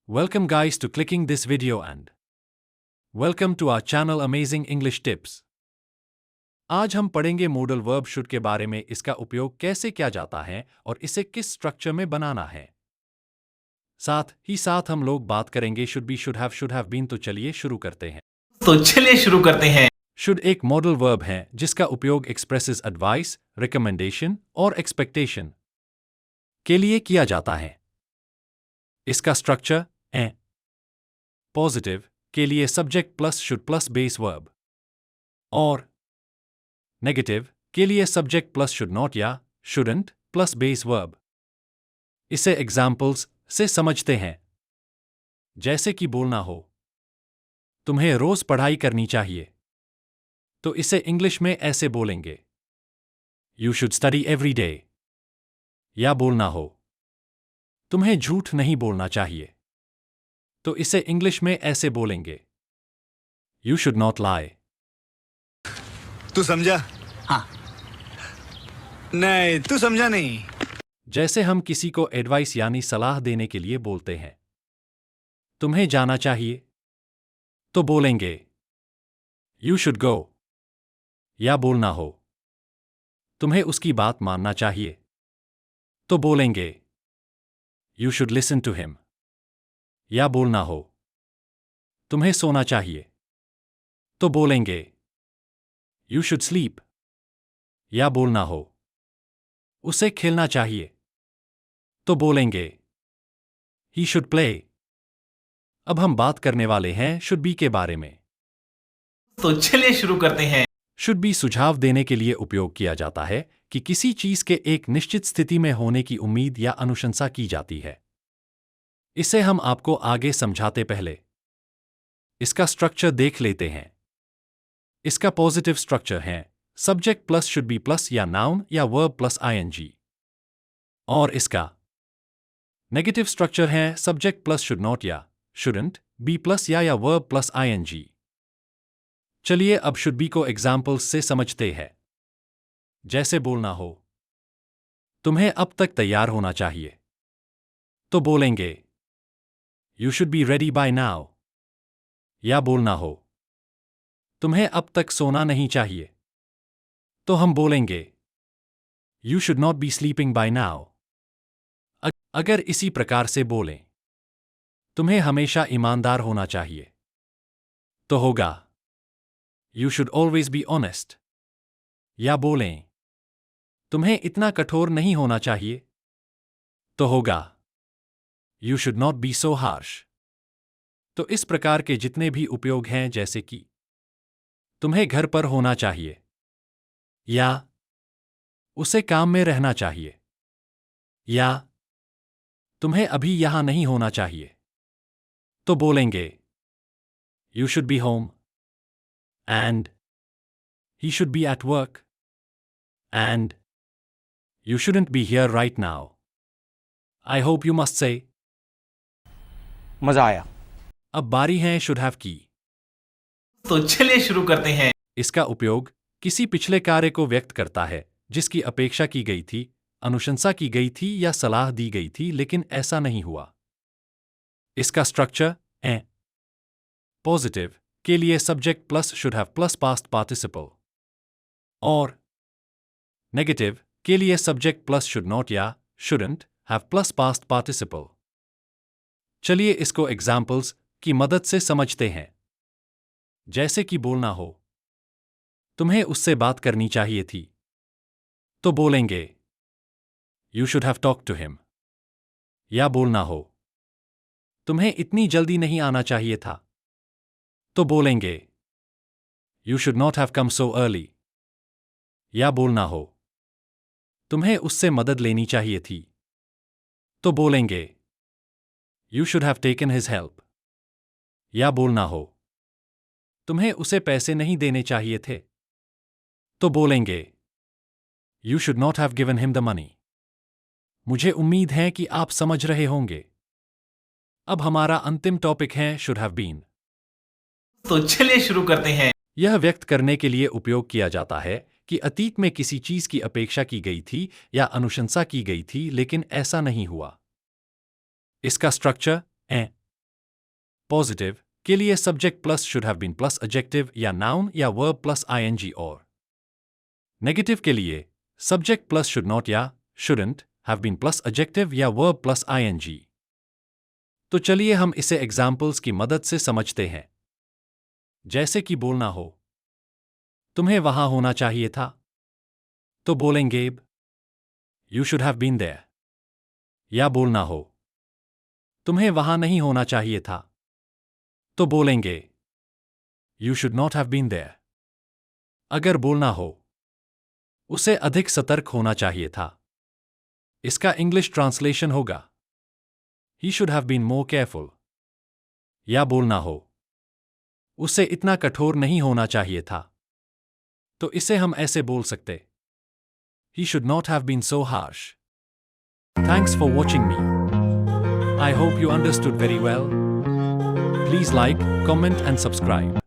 Welcome guys to clicking this video and welcome to our channel Amazing English Tips. आज हम पढ़ेंगे modal verb should के बारे में, इसका उपयोग कैसे किया जाता है और इसे किस स्ट्रक्चर में बनाना है। साथ ही साथ हम लोग बात करेंगे should be, should have been. तो चलिए शुरू करते हैं। शुड एक मॉडल वर्ब है जिसका उपयोग एक्सप्रेसेस एडवाइस, रिकमेंडेशन और एक्सपेक्टेशन के लिए किया जाता है। इसका स्ट्रक्चर है पॉजिटिव के लिए subject plus should plus base verb और नेगेटिव के लिए सब्जेक्ट प्लस शुड नॉट या शुडंट प्लस बेस वर्ब। इसे एग्जाम्पल्स से समझते हैं, जैसे कि बोलना हो तुम्हें रोज पढ़ाई करनी चाहिए, तो इसे इंग्लिश में ऐसे बोलेंगे you should study every day. या बोलना हो तुम्हें झूठ नहीं बोलना चाहिए, तो इसे इंग्लिश में ऐसे बोलेंगे यू शुड नॉट लाई। तू समझा? हाँ। नहीं, तू समझा नहीं। जैसे हम किसी को एडवाइस यानी सलाह देने के लिए बोलते हैं तुम्हें जाना चाहिए, तो बोलेंगे यू शुड गो। या बोलना हो तुम्हें उसकी बात मानना चाहिए, तो बोलेंगे you should listen to him. या बोलना हो तुम्हें सोना चाहिए, तो बोलेंगे यू शुड स्लीप। या बोलना हो उसे खेलना चाहिए, तो बोलेंगे ही शुड प्ले। अब हम बात करने वाले हैं शुड बी के बारे में। तो चलिए शुरू करते हैं। शुड बी सुझाव देने के लिए उपयोग किया जाता है कि किसी चीज के एक निश्चित स्थिति में होने की उम्मीद या अनुशंसा की जाती है। इसे हम आपको आगे समझाते पहले इसका स्ट्रक्चर देख लेते हैं। इसका पॉजिटिव स्ट्रक्चर है subject plus should be plus या नाउन या वर्ब प्लस आईएनजी, और इसका नेगेटिव स्ट्रक्चर है सब्जेक्ट प्लस शुड नॉट या शुडंट बी प्लस या वर्ब प्लस आईएनजी। चलिए अब शुड बी को एग्जाम्पल्स से समझते हैं। जैसे बोलना हो तुम्हें अब तक तैयार होना चाहिए, तो बोलेंगे you should be ready bye now. या बोलना हो तुम्हें अब तक सोना नहीं चाहिए, तो हम बोलेंगे you should not be sleeping by now. अगर इसी प्रकार से बोलें तुम्हें हमेशा ईमानदार होना चाहिए, तो होगा you should always be honest. या बोलें तुम्हें इतना कठोर नहीं होना चाहिए, तो होगा you should not B so harsh. तो इस प्रकार के जितने भी उपयोग हैं, जैसे कि तुम्हें घर पर होना चाहिए या उसे काम में रहना चाहिए या तुम्हें अभी यहां नहीं होना चाहिए, तो बोलेंगे you should be home and he should be at work and you shouldn't be here right now. I hope you must say. मजा आया। अब बारी है शुड हैव की। तो चलिए शुरू करते हैं। इसका उपयोग किसी पिछले कार्य को व्यक्त करता है जिसकी अपेक्षा की गई थी, अनुशंसा की गई थी या सलाह दी गई थी, लेकिन ऐसा नहीं हुआ। इसका स्ट्रक्चर है पॉजिटिव के लिए subject plus should have plus past participle और नेगेटिव के लिए सब्जेक्ट प्लस शुड नॉट या shouldn't have plus past participle. चलिए इसको एग्जाम्पल्स की मदद से समझते हैं। जैसे कि बोलना हो तुम्हें उससे बात करनी चाहिए थी, तो बोलेंगे you should have talk to him. या बोलना हो तुम्हें इतनी जल्दी नहीं आना चाहिए था, तो बोलेंगे you should not have come so early. या बोलना हो तुम्हें उससे मदद लेनी चाहिए थी, तो बोलेंगे you should have taken his help. या बोलना हो तुम्हें उसे पैसे नहीं देने चाहिए थे, तो बोलेंगे you should not have given him the money. मुझे उम्मीद है कि आप समझ रहे होंगे। अब हमारा अंतिम टॉपिक है शुड हैव बीन। तो चलिए शुरू करते हैं। यह व्यक्त करने के लिए उपयोग किया जाता है कि अतीत में किसी चीज की अपेक्षा की गई थी या अनुशंसा की गई थी, लेकिन ऐसा नहीं हुआ। इसका स्ट्रक्चर है पॉजिटिव के लिए subject plus should have been plus adjective या नाउन या वर्ब प्लस आईएनजी और नेगेटिव के लिए सब्जेक्ट प्लस शुड नॉट या shouldn't have been plus adjective या वर्ब प्लस आईएनजी। तो चलिए हम इसे एग्जाम्पल्स की मदद से समझते हैं। जैसे कि बोलना हो, तुम्हें वहां होना चाहिए था, तो बोलेंगे you should have been there. या बोलना हो, तुम्हें वहां नहीं होना चाहिए था, तो बोलेंगे you should not have been there. अगर बोलना हो, उसे अधिक सतर्क होना चाहिए था, इसका इंग्लिश ट्रांसलेशन होगा he should have been more careful. या बोलना हो, उसे इतना कठोर नहीं होना चाहिए था, तो इसे हम ऐसे बोल सकते he should not have been so harsh. Thanks for watching me. I hope you understood very well. Please like, comment and subscribe.